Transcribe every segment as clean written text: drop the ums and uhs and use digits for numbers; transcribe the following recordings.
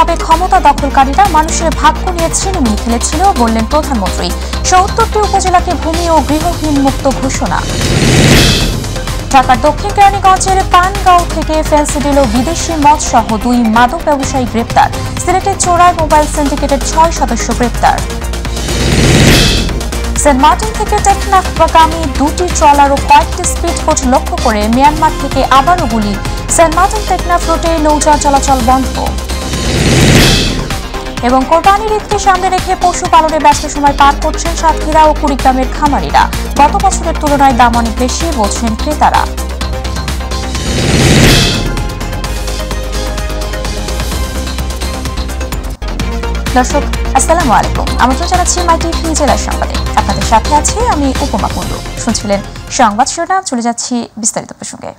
অবৈধভাবে ক্ষমতা দখলকারীরা মানুষের ভাগ্য নিয়ে ছিনিমিনি খেলেছিল বললেন প্রধানমন্ত্রী। ৭০টি উপজেলাকে ভূমি ও গৃহহীন মুক্ত ঘোষণা। ঢাকার দক্ষিণ কেরানীগঞ্জের পানগাঁও থেকে ফেন্সিডিল ও বিদেশি মদ সহ ২ মাদক ব্যবসায়ী গ্রেপ্তার। সিলেটের চোরাই মোবাইল সিন্ডিকেটের ৬ সদস্য গ্রেপ্তার। সেন্ট মার্টিন থেকে টেকনাফগামী ২টি ট্রলার ও কয়েকটি স্পিডবোট লক্ষ্য করে মিয়ানমার থেকে আবারও গুলি। সেন্ট মার্টিন টেকনাফ রুটে নৌযান চলাচল বন্ধ। এবং কোরবানির ঈদকে সামনে রেখে পশুপালনে ব্যস্ত সময় পার করছেন সাতক্ষীরা ও কুড়িগ্রামের খামারিরা। গত বছরের তুলনায় দাম অনেক বেশি বলছেন ক্রেতারা। দর্শক আসসালামু আলাইকুম, আমন্ত্রণ জানাচ্ছি মাই টিভি জেলার সংবাদে। আপনাদের সাথে আছি আমি উপমা কুণ্ডু। শুনছিলেন সংবাদ শিরোনাম, চলে যাচ্ছি বিস্তারিত প্রসঙ্গে।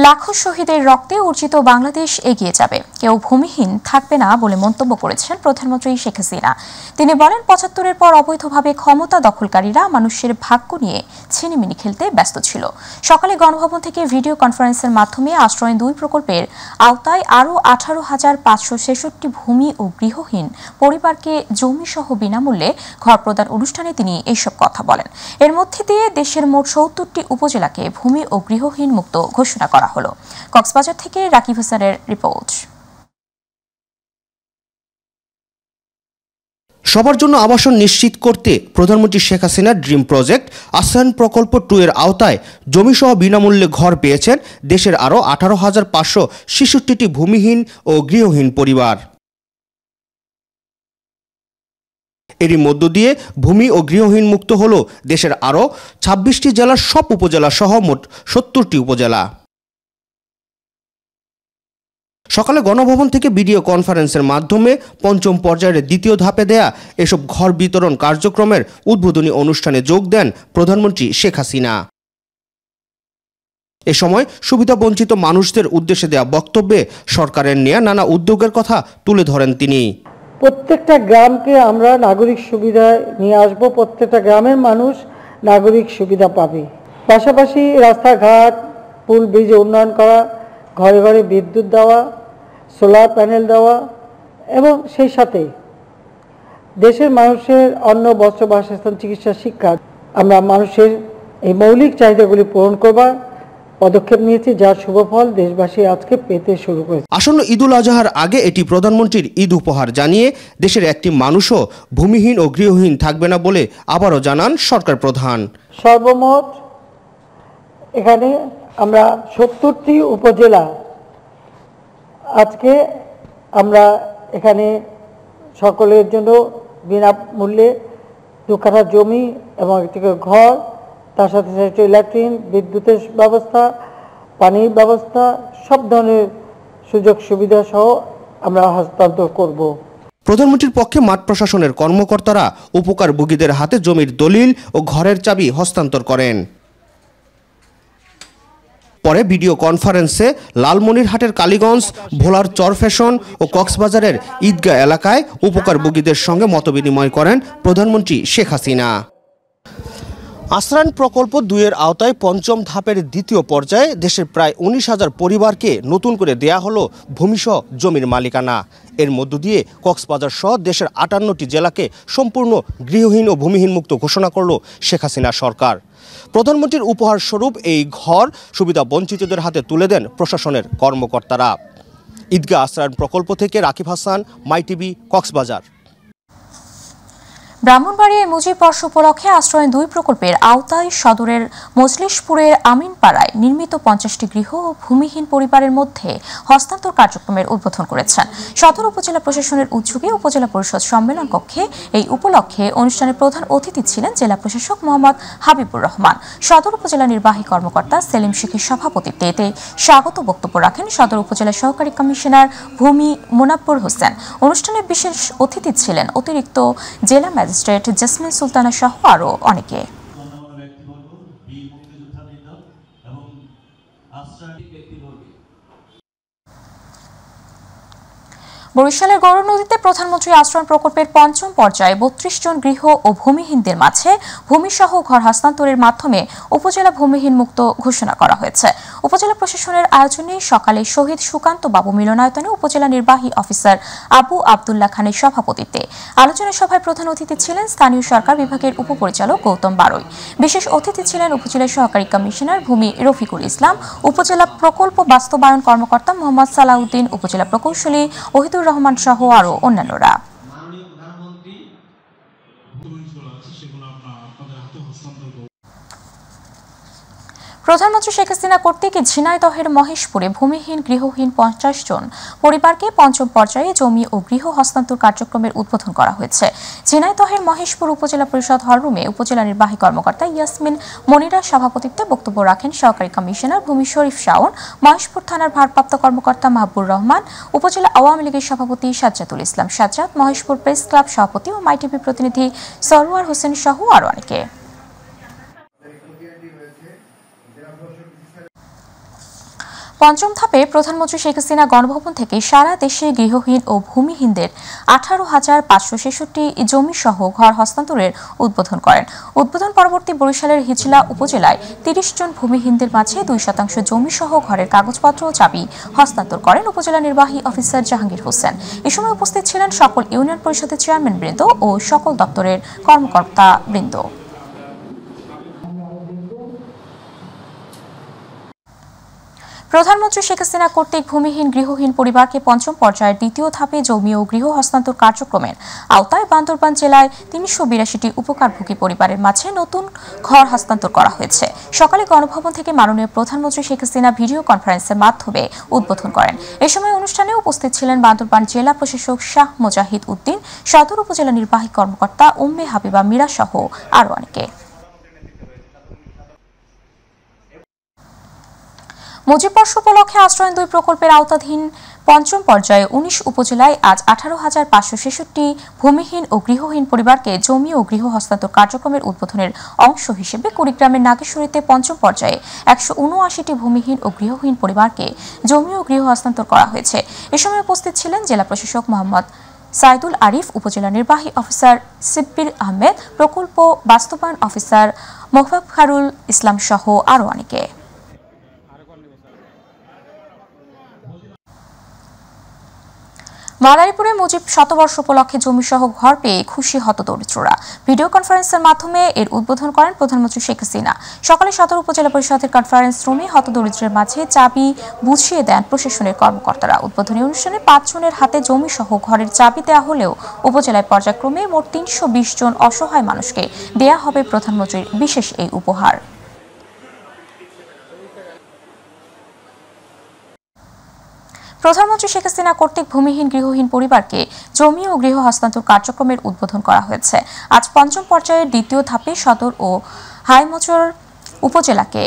লাখো শহীদের রক্তে অর্জিত বাংলাদেশ এগিয়ে যাবে, কেউ ভূমিহীন থাকবে না বলে মন্তব্য করেছেন প্রধানমন্ত্রী শেখ হাসিনা। তিনি বলেন, ৭৫-এর পর অবৈধভাবে ক্ষমতা দখলকারীরা মানুষের ভাগ্য নিয়ে ছিনিমিনি খেলতে ব্যস্ত ছিল। সকালে গণভবন থেকে ভিডিও কনফারেন্সের মাধ্যমে আশ্রয় ২ প্রকল্পের আওতায় আরও ১৮,৫৬৬ ভূমি ও গৃহহীন পরিবারকে জমিসহ বিনামূল্যে ঘর প্রদান অনুষ্ঠানে তিনি এইসব কথা বলেন। এর মধ্যে দিয়ে দেশের মোট ৭০টি উপজেলাকে ভূমি ও গৃহহীন মুক্ত ঘোষণা করা হলো। কক্সবাজার থেকে রাকিব হাসানের রিপোর্ট। সবার জন্য আবাসন নিশ্চিত করতে প্রধানমন্ত্রী শেখ হাসিনার ড্রিম প্রজেক্ট আশ্রয়ণ প্রকল্প 2 এর আওতায় জমিসহ বিনামূল্যে ঘর পেয়েছেন দেশের আরও ১৮,৫৬৬টি ভূমিহীন ও গৃহহীন পরিবার। এরই মধ্য দিয়ে ভূমি ও গৃহহীন মুক্ত হল দেশের আরও ২৬টি জেলার সব উপজেলা সহ মোট ৭০টি উপজেলা। সকালে গণভবন থেকে ভিডিও কনফারেন্সের মাধ্যমে পঞ্চম পর্যায়ের ২য় ধাপে দেয়া এসব ঘর বিতরণ কার্যক্রমের উদ্বোধনী অনুষ্ঠানে যোগ দেন প্রধানমন্ত্রী শেখ হাসিনা। এ সময় সুবিধাবঞ্চিত মানুষদের উদ্দেশ্যে দেয়া বক্তব্যে সরকারের নেয়া নানা উদ্যোগের কথা তুলে ধরেন তিনি। প্রত্যেকটা গ্রামকে আমরা নাগরিক সুবিধায় নিয়ে আসব, প্রত্যেকটা গ্রামের মানুষ নাগরিক সুবিধা পাবে। পাশাপাশি রাস্তাঘাট, পুল ব্রিজ উন্নয়ন করা, ঘরে ঘরে বিদ্যুৎ দেওয়া, সোলার প্যানেল দেওয়া এবং সেই সাথে দেশের মানুষের অন্ন, বস্ত্র, বাসস্থান, চিকিৎসা, শিক্ষা আমরা মানুষের এই মৌলিক চাহিদাগুলি পূরণ করবার পদক্ষেপ নিয়েছি, যার শুভফল দেশবাসী আজকে পেতে শুরু করেছে। আসন্ন ঈদুল আজহার আগে এটি প্রধানমন্ত্রীর ঈদ উপহার জানিয়ে দেশের একটি মানুষও ভূমিহীন ও গৃহহীন থাকবে না বলে আবারও জানান সরকার প্রধান। সর্বমোট এখানে আমরা ৭০টি উপজেলা আজকে আমরা এখানে সকলের জন্য বিনামূল্যে ২ কাঠা জমি এবং একটি ঘর, তার সাথে সাথে ল্যাট্রিন, বিদ্যুতের ব্যবস্থা, পানির ব্যবস্থা, সব ধরনের সুযোগ সুবিধা সহ আমরা হস্তান্তর করব। প্রধানমন্ত্রীর পক্ষে মাঠ প্রশাসনের কর্মকর্তারা উপকারভোগীদের হাতে জমির দলিল ও ঘরের চাবি হস্তান্তর করেন। পরে ভিডিও কনফারেন্সে লালমনিরহাটের কালীগঞ্জ, ভোলার চরফ্যাশন ও কক্সবাজারের ঈদগাহ এলাকায় উপকারভোগীদের সঙ্গে মতবিনিময় করেন প্রধানমন্ত্রী শেখ হাসিনা। আশ্রয়ণ প্রকল্প 2 এর আওতায় পঞ্চম ধাপের 2য় পর্যায়ে দেশের প্রায় ১৯,০০০ পরিবারকে নতুন করে দেয়া হলো ভূমিসহ জমির মালিকানা। এর মধ্য দিয়ে কক্সবাজার সহ দেশের ৫৮টি জেলাকে সম্পূর্ণ গৃহহীন ও ভূমিহীন মুক্ত ঘোষণা করল শেখ হাসিনা সরকার। প্রধানমন্ত্রীর উপহার স্বরূপ এই ঘর সুবিধা বঞ্চিতদের হাতে তুলে দেন প্রশাসনের কর্মকর্তারা। ঈদগাহ আশ্রয়ণ প্রকল্প থেকে রাকিব হাসান, মাই টিভি, কক্সবাজার। ব্রাহ্মণবাড়িয়ায় মুজিব বর্ষ উপলক্ষে আশ্রয় 2 প্রকল্পের আওতায় সদরের মজলিশপুরের আমিনপাড়ায় নির্মিত 50টি গৃহ ও ভূমিহীন পরিবারের মধ্যে হস্তান্তর কার্যক্রমের উদ্বোধন করেছেন সদর উপজেলা প্রশাসনের উদ্যোগে উপজেলা পরিষদ সম্মেলন কক্ষে। এই উপলক্ষে অনুষ্ঠানের প্রধান অতিথি ছিলেন জেলা প্রশাসক মোহাম্মদ হাবিবুর রহমান। সদর উপজেলা নির্বাহী কর্মকর্তা সেলিম শেখের সভাপতিত্বে এতে স্বাগত বক্তব্য রাখেন সদর উপজেলা সহকারী কমিশনার ভূমি মোনাব্বর হোসেন। অনুষ্ঠানে বিশেষ অতিথি ছিলেন অতিরিক্ত জেলা ম্যাজিস্ট্রেট জেসমিন সুলতানা সহ আরো অনেকে। বরিশালের গৌর নদীতে প্রধানমন্ত্রী আশ্রয় প্রকল্পের পঞ্চম পর্যায়ে ৩২ জন গৃহ ও ভূমিহীনদের মাঝে ভূমিসহ ঘর হস্তান্তরের মাধ্যমে উপজেলা ভূমিহীন মুক্ত ঘোষণা করা হয়েছে। উপজেলা প্রশাসনের আয়োজনে সকালে শহীদ সুকান্ত বাবু মিলনায়তনে উপজেলা নির্বাহী অফিসার আবু আবদুল্লাহ খানের সভাপতিত্বে আলোচনা সভায় প্রধান অতিথি ছিলেন স্থানীয় সরকার বিভাগের উপপরিচালক গৌতম বারৈ। বিশেষ অতিথি ছিলেন উপজেলা সহকারী কমিশনার ভূমি রফিকুল ইসলাম, উপজেলা প্রকল্প বাস্তবায়ন কর্মকর্তা মোহাম্মদ সালাউদ্দিন, উপজেলা প্রকৌশলী ওহিদুর রহমান সহ আরো অন্যান্যরা। প্রধানমন্ত্রী শেখ হাসিনা কর্তৃক ঝিনাইদহের মহেশপুরে ভূমিহীন গৃহহীন 50 জন পরিবারকে পঞ্চম পর্যায়ে জমি ও গৃহ হস্তান্তর কার্যক্রমের উদ্বোধন করা হয়েছে। ঝিনাইদহের মহেশপুর উপজেলা পরিষদ হলরুমে উপজেলা নির্বাহী কর্মকর্তা ইয়াসমিন মনিরার সভাপতিত্বে বক্তব্য রাখেন সহকারী কমিশনার ভূমি শরীফ শাওন, মহেশপুর থানার ভারপ্রাপ্ত কর্মকর্তা মাহবুবুর রহমান, উপজেলা আওয়ামী লীগের সভাপতি সাজ্জাদুল ইসলাম সাজ্জাদ, মহেশপুর প্রেস ক্লাব সভাপতি ও মাইটিভি প্রতিনিধি সরওয়ার হোসেন সহ আরো অনেকে। পঞ্চম ধাপে প্রধানমন্ত্রী শেখ হাসিনা গণভবন থেকে সারা দেশে গৃহহীন ও ভূমিহীনদের 18,566 জমি সহ ঘর হস্তান্তরের উদ্বোধন করেন। উদ্বোধন পরবর্তী বরিশালের হিজলা উপজেলায় 30 জন ভূমিহীনদের মাঝে 2% জমি সহ ঘরের কাগজপত্র ও চাবি হস্তান্তর করেন উপজেলা নির্বাহী অফিসার জাহাঙ্গীর হোসেন। এ সময় উপস্থিত ছিলেন সকল ইউনিয়ন পরিষদের চেয়ারম্যান বৃন্দ ও সকল দপ্তরের কর্মকর্তা বৃন্দ। প্রধানমন্ত্রী শেখ হাসিনা কর্তৃক ভূমিহীন গৃহহীন পরিবারকে পঞ্চম পর্যায়ের দ্বিতীয় ধাপে জমি ও গৃহ হস্তান্তর কার্যক্রমের আওতায় বান্দরবান জেলায় ৩৮২টি উপকারভোগী পরিবারের মাঝে নতুন ঘর হস্তান্তর করা হয়েছে। সকালে গণভবন থেকে মাননীয় প্রধানমন্ত্রী শেখ হাসিনা ভিডিও কনফারেন্সের মাধ্যমে উদ্বোধন করেন। এ সময় অনুষ্ঠানে উপস্থিত ছিলেন বান্দরবান জেলা প্রশাসক শাহ মুজাহিদ উদ্দিন, সদর উপজেলা নির্বাহী কর্মকর্তা উম্মে হাবিবা মীরা সহ আরো অনেকে। মুজিব বর্ষ উপলক্ষে আশ্রয়ন 2 প্রকল্পের আওতাধীন পঞ্চম পর্যায়ে 19 উপজেলায় আজ 18,566 ভূমিহীন ও গৃহহীন পরিবারকে জমি ও গৃহ হস্তান্তর কার্যক্রমের উদ্বোধনের অংশ হিসেবে কুড়িগ্রামের নাগেশ্বরীতে পঞ্চম পর্যায়ে 179টি ভূমিহীন ও গৃহহীন পরিবারকে জমি ও গৃহ হস্তান্তর করা হয়েছে। এ সময় উপস্থিত ছিলেন জেলা প্রশাসক মোহাম্মদ সাইদুল আরিফ, উপজেলা নির্বাহী অফিসার সিব্বির আহমেদ, প্রকল্প বাস্তবায়ন অফিসার মোফাজ্জলুল ইসলাম সহ আরো অনেকে। মাদারীপুরে মুজিব শতবর্ষ উপলক্ষে জমিসহ ঘর পেয়ে খুশি হতদরিদ্ররা। ভিডিও কনফারেন্সের মাধ্যমে এর উদ্বোধন করেন প্রধানমন্ত্রী শেখ হাসিনা। সকালে সদর উপজেলা পরিষদের কনফারেন্স রুমে হতদরিদ্রের মাঝে চাবি বুঝিয়ে দেন প্রশাসনের কর্মকর্তারা। উদ্বোধনী অনুষ্ঠানে 5 জনের হাতে জমিসহ ঘরের চাবি দেওয়া হলেও উপজেলায় পর্যায়ক্রমে মোট 320 জন অসহায় মানুষকে দেয়া হবে প্রধানমন্ত্রীর বিশেষ এই উপহার। প্রধানমন্ত্রী শেখ হাসিনা কর্তৃক ভূমিহীন গৃহহীন পরিবারকে জমি ও গৃহ হস্তান্তর কার্যক্রমের উদ্বোধন করা হয়েছে। আজ পঞ্চম পর্যায়ের দ্বিতীয় ধাপে সদর ও হাইমচর উপজেলাকে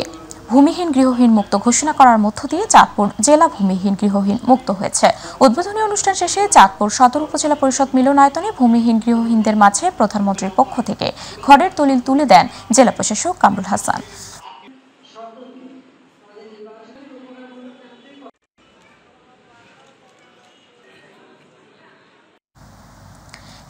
ভূমিহীন গৃহহীন মুক্ত ঘোষণা করার মধ্য দিয়ে চাঁদপুর জেলা ভূমিহীন গৃহহীন মুক্ত হয়েছে। উদ্বোধনী অনুষ্ঠান শেষে চাঁদপুর সদর উপজেলা পরিষদ মিলনায়তনে ভূমিহীন গৃহহীনদের মাঝে প্রধানমন্ত্রীর পক্ষ থেকে ঘরের দলিল তুলে দেন জেলা প্রশাসক কামরুল হাসান।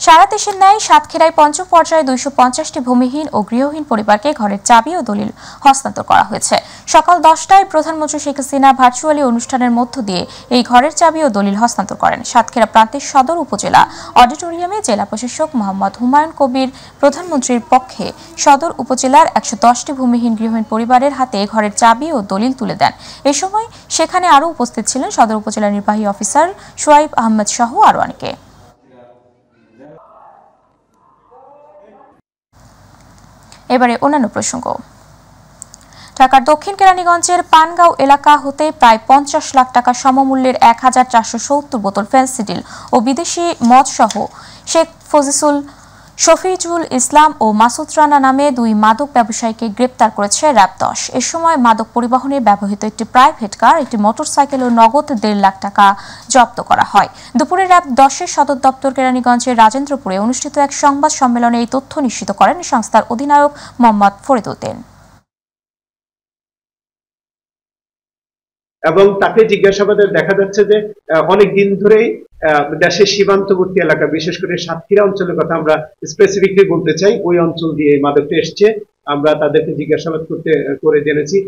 সারা দেশের ন্যায় সাতক্ষীরায় পঞ্চম পর্যায়ে 250টি ভূমিহীন ও গৃহহীন পরিবারকে ঘরের চাবি ও দলিল হস্তান্তর করা হয়েছে। সকাল 10টায় প্রধানমন্ত্রী শেখ হাসিনা ভার্চুয়ালি অনুষ্ঠানের মধ্য দিয়ে এই ঘরের চাবি ও দলিল হস্তান্তর করেন। সাতক্ষীরা প্রান্তের সদর উপজেলা অডিটোরিয়ামে জেলা প্রশাসক মোহাম্মদ হুমায়ুন কবির প্রধানমন্ত্রীর পক্ষে সদর উপজেলার 110টি ভূমিহীন গৃহহীন পরিবারের হাতে ঘরের চাবি ও দলিল তুলে দেন। এ সময় সেখানে আরও উপস্থিত ছিলেন সদর উপজেলা নির্বাহী অফিসার সোয়াইব আহমেদ সহ আরও অনেকে। এবারে অন্যান্য প্রসঙ্গ। ঢাকার দক্ষিণ কেরানীগঞ্জের পানগাঁও এলাকা হতে প্রায় 50 লাখ টাকা সমমূল্যের 1470 বোতল ফেন্সিডিল ও বিদেশি মদ সহ শেখ ফজিসুল, শফিজুল ইসলাম ও মাসুদ রানা নামে 2 মাদক ব্যবসায়ীকে গ্রেপ্তার করেছে র্যাব 10। এ সময় মাদক পরিবহনে ব্যবহৃত একটি প্রাইভেট কার, একটি মোটরসাইকেল ও নগদ 1.5 লাখ টাকা জব্দ করা হয়। দুপুরে র্যাব 10-এর সদর দপ্তর কেরানীগঞ্জের রাজেন্দ্রপুরে অনুষ্ঠিত এক সংবাদ সম্মেলনে এই তথ্য নিশ্চিত করেন সংস্থার অধিনায়ক মোহাম্মদ ফরিদ উদ্দিন। এবং তাকে জিজ্ঞাসাবাদে দেখা যাচ্ছে যে অনেক দিন ধরেই দেশের সীমান্তবর্তী এলাকা, বিশেষ করে সাতক্ষীরা অঞ্চলের কথা আমরা স্পেসিফিকলি বলতে চাই। ওই অঞ্চল দিয়ে মাদকটা এসছে, আমরা তাদেরকে জিজ্ঞাসাবাদ করে জেনেছি।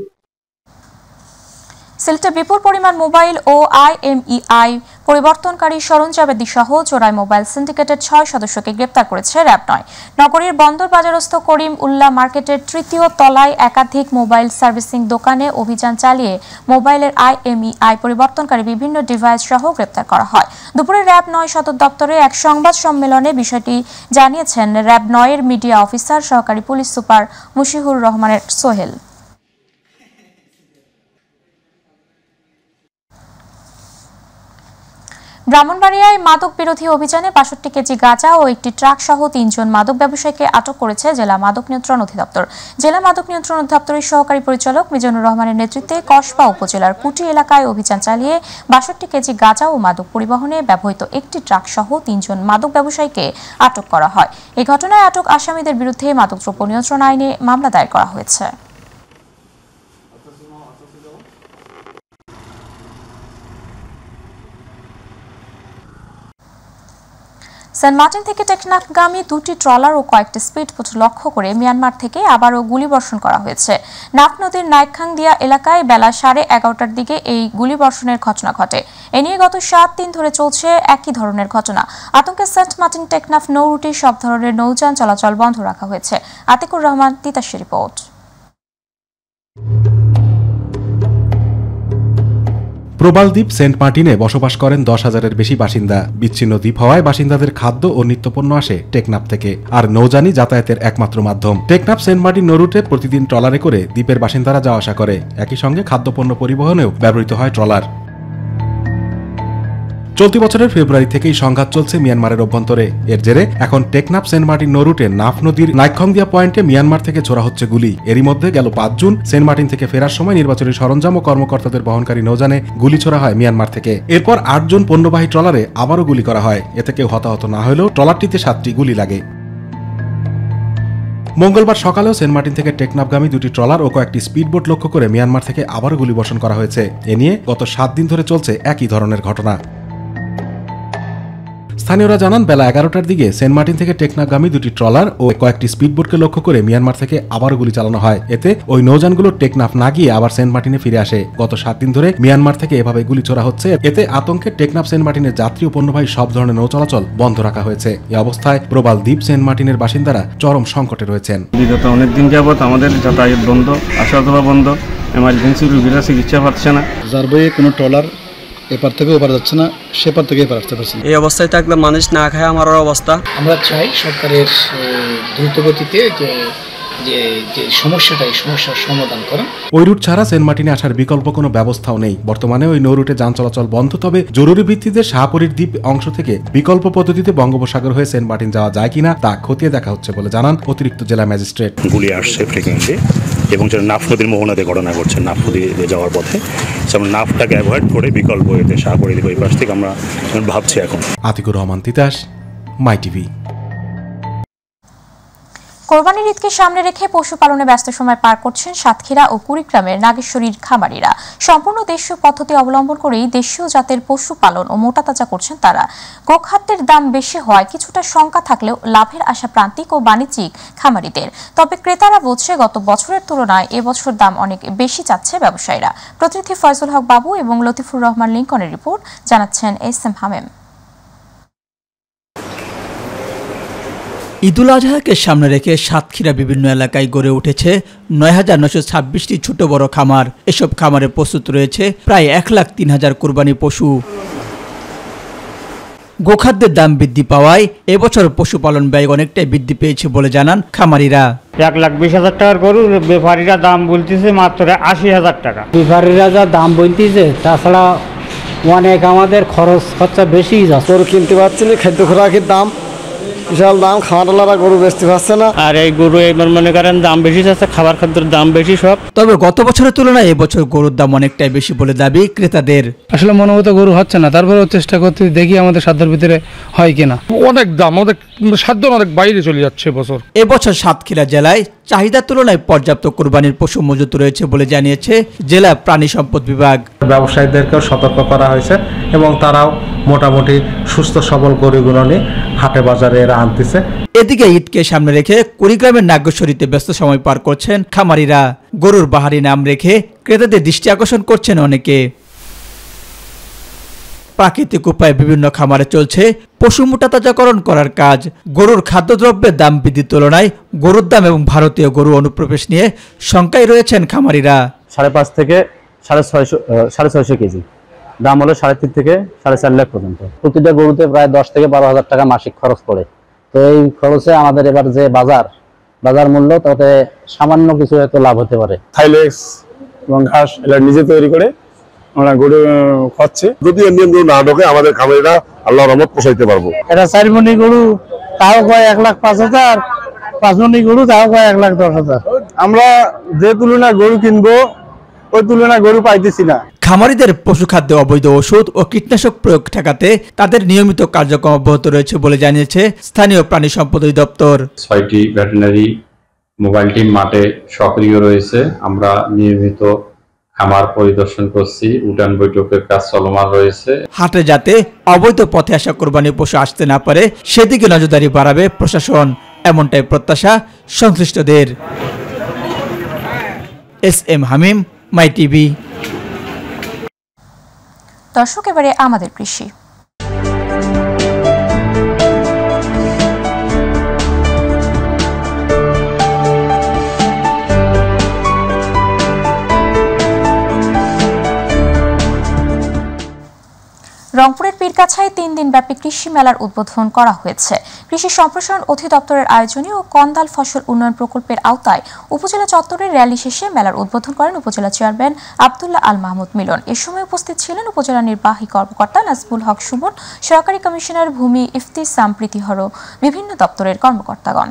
সিলেটে বিপুল পরিমাণ মোবাইল ও IMEI পরিবর্তনকারী সরঞ্জামাদি সহ চোরাই মোবাইল সিন্ডিকেটের 6 সদস্যকে গ্রেপ্তার করেছে র্যাব 9। নগরীর বন্দর বাজারস্থ করিম উল্লাহ মার্কেটের 3য় তলায় একাধিক মোবাইল সার্ভিসিং দোকানে অভিযান চালিয়ে মোবাইলের IMEI পরিবর্তনকারী বিভিন্ন ডিভাইস সহ গ্রেপ্তার করা হয়। দুপুরে র্যাব 9 সদর দপ্তরে এক সংবাদ সম্মেলনে বিষয়টি জানিয়েছেন র্যাব 9 এর মিডিয়া অফিসার সহকারী পুলিশ সুপার মুশিহুর রহমানের সোহেল। ব্রাহ্মণবাড়িয়ায় মাদক বিরোধী অভিযানে ৬২ কেজি গাঁজা ও একটি ট্রাক সহ ৩ জন মাদক ব্যবসায়ীকে আটক করেছে জেলা মাদক নিয়ন্ত্রণ অধিদপ্তর। জেলা মাদক নিয়ন্ত্রণ অধিদপ্তরের সহকারী পরিচালক মিজানুর রহমানের নেতৃত্বে কসবা উপজেলার কুটি এলাকায় অভিযান চালিয়ে ৬২ কেজি গাঁজা ও মাদক পরিবহনে ব্যবহৃত একটি ট্রাক সহ ৩ জন মাদক ব্যবসায়ীকে আটক করা হয়। এই ঘটনায় আটক আসামিদের বিরুদ্ধে মাদকদ্রব্য নিয়ন্ত্রণ আইনে মামলা দায়ের করা হয়েছে। সেন্ট মার্টিন থেকে টেকনাফগামী 2টি ট্রলার ও কয়েকটি স্পিডবোট লক্ষ্য করে মিয়ানমার থেকে আবারও গুলিবর্ষণ করা হয়েছে। নাফ নদীর নাইকখাংদিয়া এলাকায় বেলা 11:30টার দিকে এই গুলিবর্ষণের ঘটনা ঘটে। এ নিয়ে গত 7 দিন ধরে চলছে একই ধরনের ঘটনা। আতঙ্কে সেন্ট মার্টিন টেকনাফ নৌ রুটে সব ধরনের নৌযান চলাচল বন্ধ রাখা হয়েছে। আতিকুর রহমান, তিতাসের রিপোর্ট। প্রবাল দ্বীপ সেন্ট মার্টিনে বসবাস করেন 10,000-এর বেশি বাসিন্দা। বিচ্ছিন্ন দ্বীপ হওয়ায় বাসিন্দাদের খাদ্য ও নিত্যপণ্য আসে টেকনাফ থেকে, আর নৌযানি যাতায়াতের একমাত্র মাধ্যম। টেকনাফ সেন্ট মার্টিন নৌরুটে প্রতিদিন ট্রলারে করে দ্বীপের বাসিন্দারা যাওয়া আসা করে। একই সঙ্গে খাদ্যপণ্য পরিবহনেও ব্যবহৃত হয় ট্রলার। চলতি বছরের ফেব্রুয়ারি থেকেই সংঘাত চলছে মিয়ানমারের অভ্যন্তরে। এর জেরে এখন টেকনাফ সেন্ট মার্টিন নৌরুটে নাফ নদীর নাইকখাংদিয়া পয়েন্টে মিয়ানমার থেকে ছোড়া হচ্ছে গুলি। এরই মধ্যে গেল 5 জুন সেন্ট মার্টিন থেকে ফেরার সময় নির্বাচনী সরঞ্জাম ও কর্মকর্তাদের বহনকারী নৌযানে গুলি ছোড়া হয় মিয়ানমার থেকে। এরপর 8 জন পণ্যবাহী ট্রলারে আবারও গুলি করা হয়। এতে কেউ হতাহত না হলেও ট্রলারটিতে 7টি গুলি লাগে। মঙ্গলবার সকালেও সেন্ট মার্টিন থেকে টেকনাফগামী 2টি ট্রলার ও কয়েকটি স্পিডবোট লক্ষ্য করে মিয়ানমার থেকে আবারও গুলিবর্ষণ করা হয়েছে। এ নিয়ে গত 7 দিন ধরে চলছে একই ধরনের ঘটনা। স্থানীয়রা জানান, বেলা 11টার দিকে সেন্ট মার্টিন থেকে টেকনাফগামী 2টি ট্রলার ও কয়েকটি স্পিডবোটকে লক্ষ্য করে মিয়ানমার থেকে আবারও গুলি চালানো হয়। এতে ওই নৌযানগুলো টেকনাফ না গিয়ে আবার সেন্ট মার্টিনে ফিরে আসে। গত 7 দিন ধরে মিয়ানমার থেকে এভাবে গুলি ছোড়া হচ্ছে। এতে আতঙ্কে টেকনাফ সেন্ট মার্টিনের যাত্রী ও পণ্যবাহী সব ধরনের নৌ চলাচল বন্ধ রাখা হয়েছে। এই অবস্থায় প্রবাল দ্বীপ সেন্ট মার্টিনের বাসিন্দারা চরম সংকটে রয়েছেন। বিগত অনেকদিন যাবৎ আমাদের যাতায়াত বন্ধ, আসা যাওয়া বন্ধ, এমার্জেন্সি রোগীরা চিকিৎসা পাচ্ছে না। যার কোনো ট্রলার এপার থেকে ওপার যাচ্ছে না, সেপার থেকে এপার আসতে পারছে না। এই অবস্থায় থাকলে মানুষ না খায় আমার অবস্থা। আমরা চাই সরকারের দ্রুতগতিতে যে সমস্যাটা, এই সমস্যার সমাধান করা। ওই রুট ছাড়া সেন্ট মার্টিনে আসার বিকল্প কোনো ব্যবস্থাও নেই। বর্তমানে ওই নৌ রুটে যান চলাচল বন্ধ। তবে জরুরি ভিত্তিতে শাহপরীর দ্বীপ অংশ থেকে বিকল্প পদ্ধতিতে বঙ্গোপসাগর হয়ে সেন্ট মার্টিন যাওয়া যায় কিনা তা খতিয়ে দেখা হচ্ছে বলে জানান অতিরিক্ত জেলা ম্যাজিস্ট্রেট। গুলি আসছে ফ্রিকুয়েন্টলি এবং যারা নাফ নদীর মোহনাতে ঘটনা ঘটছে নাফ নদী যাওয়ার পথে, যেমন নাফটাকে অ্যাভয়েড করে বিকল্প এতে শাহপরী দ্বীপ ওই পাশ থেকে আমরা ভাবছি এখন। আতিকুর রহমান, তিতাস, মাই টিভি। কোরবানির ঈদকে সামনে রেখে পশুপালনে ব্যস্ত সময় পার করছেন সাতক্ষীরা ও কুড়িগ্রামের নাগেশ্বরীর খামারিরা। সম্পূর্ণ দেশীয় পদ্ধতি অবলম্বন করেই দেশীয় জাতের পশুপালন ও মোটা তাজা করছেন তারা। গোখাদ্যের দাম বেশি হওয়ায় কিছুটা শঙ্কা থাকলেও লাভের আশা প্রান্তিক ও বাণিজ্যিক খামারিদের। তবে ক্রেতারা বলছে গত বছরের তুলনায় এবছর দাম অনেক বেশি চাচ্ছে ব্যবসায়ীরা। প্রতিনিধি ফয়জুল হক বাবু এবং লতিফুর রহমান লিঙ্কনের রিপোর্ট, জানাচ্ছেন SM হামেম। ঈদুল আজহাকে সামনে রেখে সাতক্ষীরা বিভিন্ন এলাকায় গড়ে উঠেছে ৯,৯26টি ছোট বড় খামার। এসব খামারে প্রস্তুত রয়েছে প্রায় ১,০৩,০০০ কোরবানি পশু। গোখাদ্যের দাম বৃদ্ধি পাওয়ায় এবছর পশুপালন ব্যয় অনেকটাই বৃদ্ধি পেয়েছে বলে জানান খামারিরা। ১,২০,০০০ টাকার গরু ব্যাপারীরা দাম বলতেছে মাত্র ৮০,০০০ টাকা। ব্যাপারীরা যা দাম বলতেছে, তাছাড়া অনেক আমাদের খরচা বেশি যাচ্ছে। গরু কিনতে পারছি না, খাদ্য খোরাকের দাম বিশাল দাম, খামারওয়ালারা গরু বেচতে পারছে না। আর এই গরু এবার মনে করেন দাম বেশি যাচ্ছে, খাবার খাদ্যের দাম বেশি সব। তবে গত বছরের তুলনায় এবছর গরুর দাম অনেকটাই বেশি বলে দাবি ক্রেতাদের। আসলে মনোভূত গরু হচ্ছে না, তারপরেও চেষ্টা করতে দেখি আমাদের সাধ্যের ভিতরে হয় কিনা। অনেক দাম, অনেক সাধ্য অনেক বাইরে চলে যাচ্ছে এবছর। এবছর সাতক্ষীরা জেলায় চাহিদার তুলনায় পর্যাপ্ত কোরবানির পশু মজুত রয়েছে বলে জানিয়েছে জেলা প্রাণী সম্পদ বিভাগ। ব্যবসায়ীদেরকেও সতর্ক করা হয়েছে এবং তারাও মোটামুটি সুস্থ সবল গরুগুলো নিয়ে হাটে বাজারে এরা আনতেছে। এদিকে ঈদকে সামনে রেখে কুড়িগ্রামের নাগ্যশ্বরীতে ব্যস্ত সময় পার করছেন খামারিরা। গরুর বাহারি নাম রেখে ক্রেতাদের দৃষ্টি আকর্ষণ করছেন অনেকে। প্রাকৃতিক উপায়ে বিভিন্ন খামারে চলছে পশু মোটাতাজাকরণ করার কাজ। গরুর খাদ্যদ্রব্যের দাম বৃদ্ধির তুলনায় গরুর দাম এবং ভারতীয় গরু অনুপ্রবেশ নিয়ে শঙ্কায় রয়েছেন খামারিরা। 5.5 থেকে 650 কেজি দাম হলো 3.5 থেকে 4.5 লাখ পর্যন্ত। প্রতিটা গরুতে প্রায় 10 থেকে 12 হাজার টাকা মাসিক খরচ পড়ে। তো এই খরচে আমাদের এবার যে বাজার মূল্য তাতে সামান্য কিছু হয়তো লাভ হতে পারে। থাইলেক্স এবং ঘাস এরা নিজে তৈরি করে আমরা গরু খাচ্ছি। যদি নিয়ন্ত্রণ না ঢোকে আমাদের খামারিরা আল্লাহর রহমত পোষাইতে পারবো। এটা 4 মণি গরু তাও কয় 1,05,000, 5 মণি গরু তাও কয় 1,10,000। আমরা যে তুলনায় গরু কিনবো ওই তুলনায় গরু পাইতেছি না। খামারিদের পশু খাদ্যে অবৈধ ওষুধ ও কীটনাশক প্রয়োগ ঠেকাতে তাদের নিয়মিত কার্যক্রম অব্যাহত রয়েছে বলে জানিয়েছে স্থানীয় প্রাণী সম্পদ অধিদপ্তর। 6টি ভেটেরিনারি মোবাইল টিম মাঠে সক্রিয় রয়েছে। আমরা নিয়মিত খামার পরিদর্শন করছি, উঠান বৈঠকের কাজ চলমান রয়েছে। হাটে যাতে অবৈধ পথে আসা কোরবানি পশু আসতে না পারে সেদিকে নজরদারি বাড়াবে প্রশাসন, এমনটাই প্রত্যাশা সংশ্লিষ্টদের। SM হামিম, মাই টিভি। দর্শক, এবারে আমাদের কৃষি। রংপুরের পীরগাছায় 3 দিনব্যাপী কৃষি মেলার উদ্বোধন করা হয়েছে। কৃষি সম্প্রসারণ অধিদপ্তরের আয়োজনে ও কন্দাল ফসল উন্নয়ন প্রকল্পের আওতায় উপজেলা চত্বরের র্যালি শেষে মেলার উদ্বোধন করেন উপজেলা চেয়ারম্যান আব্দুল্লাহ আল মাহমুদ মিলন। এ সময় উপস্থিত ছিলেন উপজেলা নির্বাহী কর্মকর্তা নাজবুল হক সুমন, সহকারী কমিশনার ভূমি ইফতিসাম প্রীতিহর, বিভিন্ন দপ্তরের কর্মকর্তাগণ।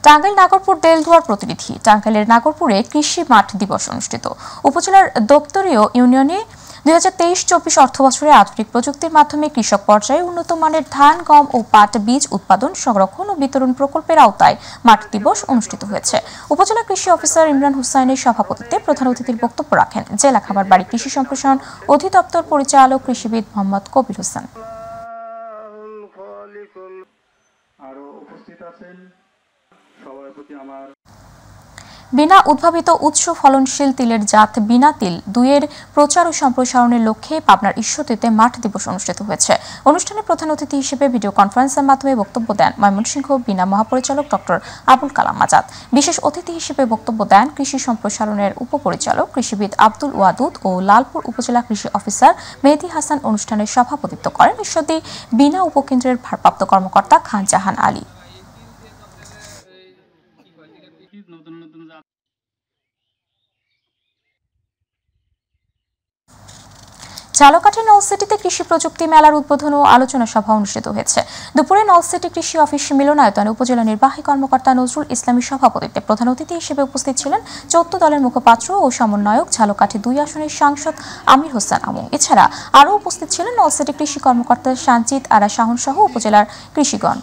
টাঙ্গাইল নাগরপুর দেলদুয়ার প্রতিনিধি। টাঙ্গাইলের নাগরপুরে কৃষি মাঠ দিবস অনুষ্ঠিত। উপজেলার দপ্তরীয় ইউনিয়নে 2023-24 অর্থবছরে আধুনিক প্রযুক্তির মাধ্যমে কৃষক পর্যায়ে উন্নত মানের ধান, গম ও পাট বীজ উৎপাদন, সংরক্ষণ ও বিতরণ প্রকল্পের আওতায় মাঠ দিবস অনুষ্ঠিত হয়েছে। উপজেলা কৃষি অফিসার ইমরান হুসাইনের সভাপতিত্বে প্রধান অতিথির বক্তব্য রাখেন জেলা খামারবাড়ি কৃষি সম্প্রসারণ অধিদপ্তর পরিচালক কৃষিবিদ মোহাম্মদ কবির হোসেন। বিনা উদ্ভাবিত উচ্চ ফলনশীল তিলের জাত বিনা তিল 2-এর প্রচার ও সম্প্রসারণের লক্ষ্যে পাবনার ঈশ্বরদীতে মাঠ দিবস অনুষ্ঠিত হয়েছে। অনুষ্ঠানে প্রধান অতিথি হিসেবে ভিডিও কনফারেন্সের মাধ্যমে বক্তব্য দেন ময়মনসিংহ বিনা মহাপরিচালক ডক্টর আবুল কালাম আজাদ। বিশেষ অতিথি হিসেবে বক্তব্য দেন কৃষি সম্প্রসারণের উপপরিচালক কৃষিবিদ আব্দুল ওয়াদুদ ও লালপুর উপজেলা কৃষি অফিসার মেহেদি হাসান। অনুষ্ঠানের সভাপতিত্ব করেন ঈশ্বরদী বিনা উপকেন্দ্রের ভারপ্রাপ্ত কর্মকর্তা খান জাহান আলী। ঝালকাঠি নলসিটিতে কৃষি প্রযুক্তি মেলার উদ্বোধন ও আলোচনা সভা অনুষ্ঠিত হয়েছে। দুপুরে নলসিটি কৃষি অফিস মিলনায়তনে উপজেলা নির্বাহী কর্মকর্তা নজরুল ইসলামের সভাপতিত্বে প্রধান অতিথি হিসেবে উপস্থিত ছিলেন 14 দলের মুখপাত্র ও সমন্বয়ক ঝালকাঠি 2 আসনের সাংসদ আমির হোসেন আমু। এছাড়া আরও উপস্থিত ছিলেন নলসিটি কৃষি কর্মকর্তা সানজিদ আরা শাহন সহ উপজেলার কৃষিগণ।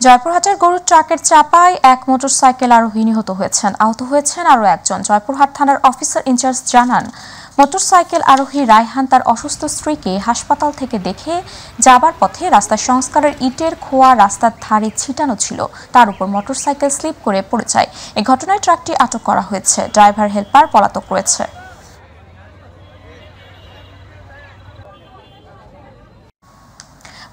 জয়পুরহাটের গরুর ট্রাকের চাপায় এক মোটরসাইকেল আরোহী নিহত হয়েছেন। আহত হয়েছেন আরও একজন। জয়পুরহাট থানার অফিসার ইনচার্জ জানান, মোটরসাইকেল আরোহী রায়হান তার অসুস্থ স্ত্রীকে হাসপাতাল থেকে দেখে যাবার পথে রাস্তা সংস্কারের ইটের খোয়া রাস্তার ধারে ছিটানো ছিল, তার উপর মোটরসাইকেল স্লিপ করে পড়ে যায়। এ ঘটনায় ট্রাকটি আটক করা হয়েছে। ড্রাইভার হেল্পার পলাতক রয়েছে।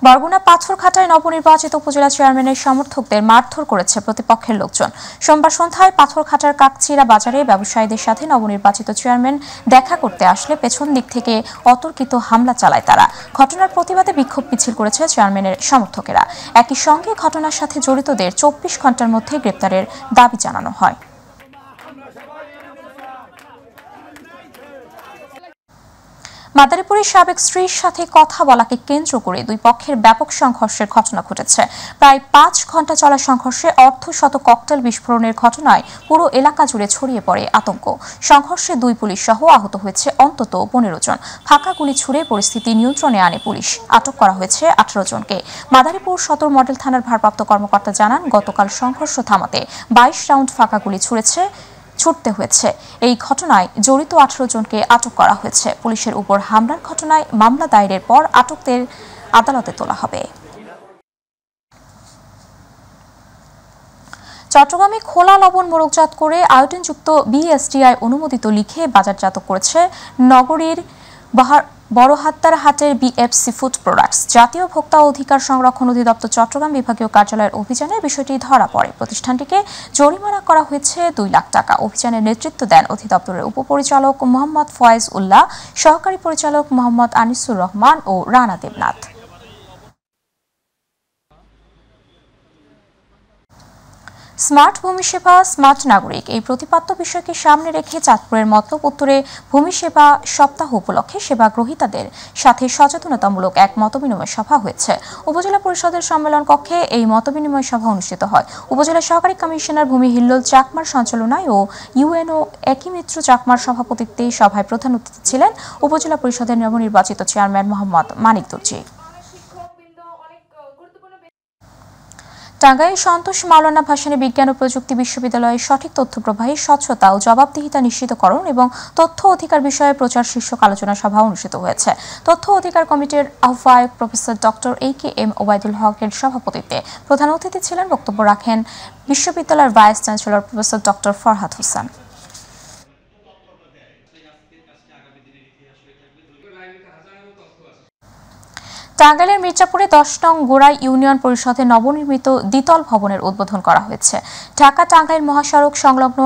বরগুনা পাথরঘাটায় নবনির্বাচিত উপজেলা চেয়ারম্যানের সমর্থকদের মারধর করেছে প্রতিপক্ষের লোকজন। সোমবার সন্ধ্যায় পাথরঘাটার কাকচিরা বাজারে ব্যবসায়ীদের সাথে নবনির্বাচিত চেয়ারম্যান দেখা করতে আসলে পেছন দিক থেকে অতর্কিত হামলা চালায় তারা। ঘটনার প্রতিবাদে বিক্ষোভ মিছিল করেছে চেয়ারম্যানের সমর্থকেরা। একই সঙ্গে ঘটনার সাথে জড়িতদের 24 ঘন্টার মধ্যে গ্রেপ্তারের দাবি জানানো হয়। মাদারীপুরের সাবেক স্ত্রীর সাথে কথা বলাকে কেন্দ্র করে দুই পক্ষের ব্যাপক সংঘর্ষের ঘটনা ঘটেছে। প্রায় 5 ঘন্টা চলা সংঘর্ষে অর্ধশত ককটেল বিস্ফোরণের ঘটনায় পুরো এলাকা জুড়ে ছড়িয়ে পড়ে আতঙ্ক। সংঘর্ষে 2 পুলিশ সহ আহত হয়েছে অন্তত 15 জন। ফাঁকা গুলি ছুড়ে পরিস্থিতি নিয়ন্ত্রণে আনে পুলিশ। আটক করা হয়েছে 18 জনকে। মাদারীপুর সদর মডেল থানার ভারপ্রাপ্ত কর্মকর্তা জানান, গতকাল সংঘর্ষ থামাতে 22 রাউন্ড ফাঁকা গুলি ছুটতে হয়েছে। এই ঘটনায় জড়িত 18 জনকে আটক করা হয়েছে। পুলিশের উপর হামলার ঘটনায় মামলা দায়েরের পর আটকদের আদালতে তোলা হবে। চট্টগ্রামে খোলা লবণ মোড়কজাত করে আয়োডিনযুক্ত বিএসটিআই অনুমোদিত লিখে বাজারজাত করেছে নগরীর বড়হাত্তার হাটের বিএফসি ফুড প্রোডাক্টস। জাতীয় ভোক্তা অধিকার সংরক্ষণ অধিদপ্তর চট্টগ্রাম বিভাগীয় কার্যালয়ের অভিযানে বিষয়টি ধরা পড়ে। প্রতিষ্ঠানটিকে জরিমানা করা হয়েছে 2 লাখ টাকা। অভিযানের নেতৃত্ব দেন অধিদপ্তরের উপপরিচালক মোহাম্মদ ফয়েজ উল্লাহ, সহকারী পরিচালক মোহাম্মদ আনিসুর রহমান ও রানা দেবনাথ। স্মার্ট ভূমি সেবা, স্মার্ট নাগরিক এই প্রতিপাদ্য বিষয়কে সামনে রেখে চাঁদপুরের মতলব উত্তরে ভূমি সেবা সপ্তাহ উপলক্ষে সেবা গ্রহীতাদের সাথে সচেতনতামূলক এক মতবিনিময় সভা হয়েছে। উপজেলা পরিষদের সম্মেলন কক্ষে এই মতবিনিময় সভা অনুষ্ঠিত হয়। উপজেলা সহকারী কমিশনার ভূমি হিল্লোল চাকমার সঞ্চালনায় ও ইউএনও একই মিত্র চাকমার সভাপতিত্বে সভায় প্রধান অতিথি ছিলেন উপজেলা পরিষদের নবনির্বাচিত চেয়ারম্যান মোহাম্মদ মানিক দর্জি। টাঙ্গাইল সন্তোষ মাওলানা ভাসানী বিজ্ঞান ও প্রযুক্তি বিশ্ববিদ্যালয়ের সঠিক তথ্য প্রবাহে স্বচ্ছতা ও জবাবদিহিতা নিশ্চিতকরণ এবং তথ্য অধিকার বিষয়ে প্রচার শীর্ষক আলোচনা সভা অনুষ্ঠিত হয়েছে। তথ্য অধিকার কমিটির আহ্বায়ক প্রফেসর ডক্টর AKM ওবায়দুল হকের সভাপতিত্বে প্রধান অতিথি ছিলেন। বক্তব্য রাখেন বিশ্ববিদ্যালয়ের vice chancellor professor doctor Farhad Hossain. টাঙ্গাইলের মির্জাপুরে 10 নং গোড়াই ইউনিয়ন পরিষদের নবনির্মিত দ্বিতল ভবনের উদ্বোধন করা হয়েছে। ঢাকা টাঙ্গাইল মহাসড়ক সংলগ্ন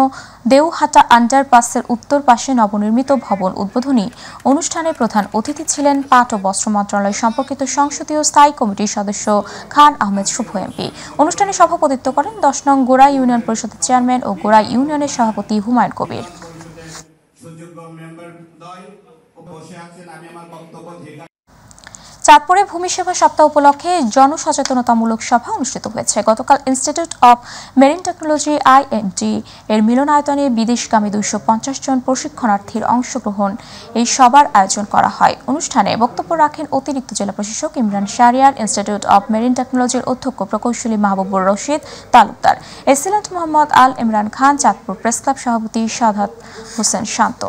দেউহাটা আন্ডারপাসের উত্তর পাশে নবনির্মিত ভবন উদ্বোধনী অনুষ্ঠানে প্রধান অতিথি ছিলেন পাট ও বস্ত্র মন্ত্রণালয় সম্পর্কিত সংসদীয় স্থায়ী কমিটির সদস্য খান আহমেদ শুভ এমপি। অনুষ্ঠানে সভাপতিত্ব করেন 10 নং গোড়াই ইউনিয়ন পরিষদের চেয়ারম্যান ও গোড়াই ইউনিয়নের সভাপতি হুমায়ুন কবির। চাঁদপুরে ভূমি সেবা সপ্তাহ উপলক্ষে জনসচেতনতামূলক সভা অনুষ্ঠিত হয়েছে। গতকাল institute of marine technology IMT এর মিলনায়তনে বিদেশগামী 250 জন প্রশিক্ষণার্থীর অংশগ্রহণ এই সভার আয়োজন করা হয়। অনুষ্ঠানে বক্তব্য রাখেন অতিরিক্ত জেলা প্রশাসক Imran Shahriar, institute of marine টেকনোলজির অধ্যক্ষ প্রকৌশলী মাহবুবুর রশিদ তালুকদার, এসিলেন্ট মোহাম্মদ আল ইমরান খান, চাঁদপুর প্রেস ক্লাব সভাপতি সাদাত হোসেন শান্ত।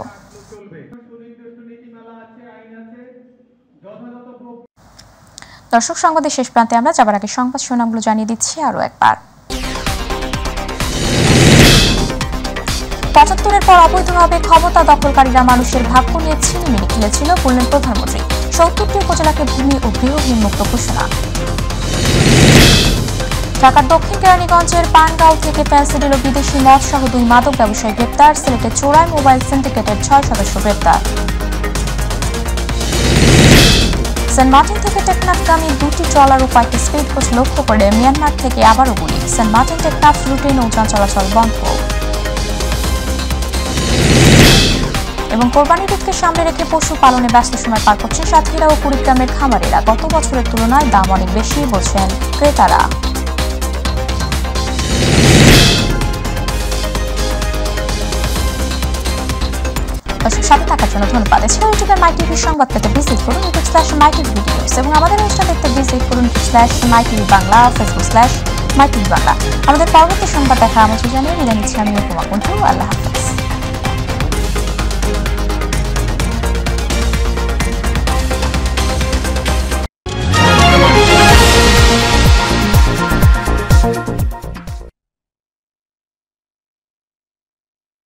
দর্শক, সংবাদের শেষ প্রান্তে আমরা যাবার আগে সংবাদ শিরোনামগুলো জানিয়ে দিচ্ছি আরও একবার। 75-এর পর অবৈধভাবে ক্ষমতা দখলকারীরা মানুষের ভাগ্য নিয়ে ছিনিমিনি খেলেছিল বললেন প্রধানমন্ত্রী। 70টি উপজেলাকে ভূমি ও গৃহহীন মুক্ত ঘোষণা। ঢাকার দক্ষিণ কেরানীগঞ্জের পানগাঁও থেকে ফেন্সিডিল ও বিদেশি মদ সহ 2 মাদক ব্যবসায়ী গ্রেপ্তার। সিলেটের চোরাই মোবাইল সিন্ডিকেটের 6 সদস্য গ্রেপ্তার। সেন্ট মার্টিন থেকে টেকনাফগামী 2টি ট্রলার ও 5টি স্পিডবোট লক্ষ্য করে মিয়ানমার থেকে আবারও গুলি। সেন্ট মার্টিন টেকনাফ রুটে নৌযান চলাচল বন্ধ। এবং কোরবানির ঈদকে সামনে রেখে পশু পালনে ব্যস্ত সময় পার করছেন সাতক্ষীরা ও কুড়িগ্রামের খামারেরা। গত বছরের তুলনায় দাম অনেক বেশি বলছেন ক্রেতারা। সাথে থাকার জন্য ধন্যবাদ। এছাড়া ইউটিউবের মাই টিভি সংবাদ পেতে ভিজিট করুন youtube/mytvvideos এবং আমাদের অনুষ্ঠান দেখতে ভিজিট করুন /mytvbangla, facebook/mytvbangla। আমাদের পরবর্তী সংবাদ দেখা আমন্ত্রণ জানিয়ে বিদায় নিচ্ছি আমি উপমা কুন্ঠু। আল্লাহ হাফেজ।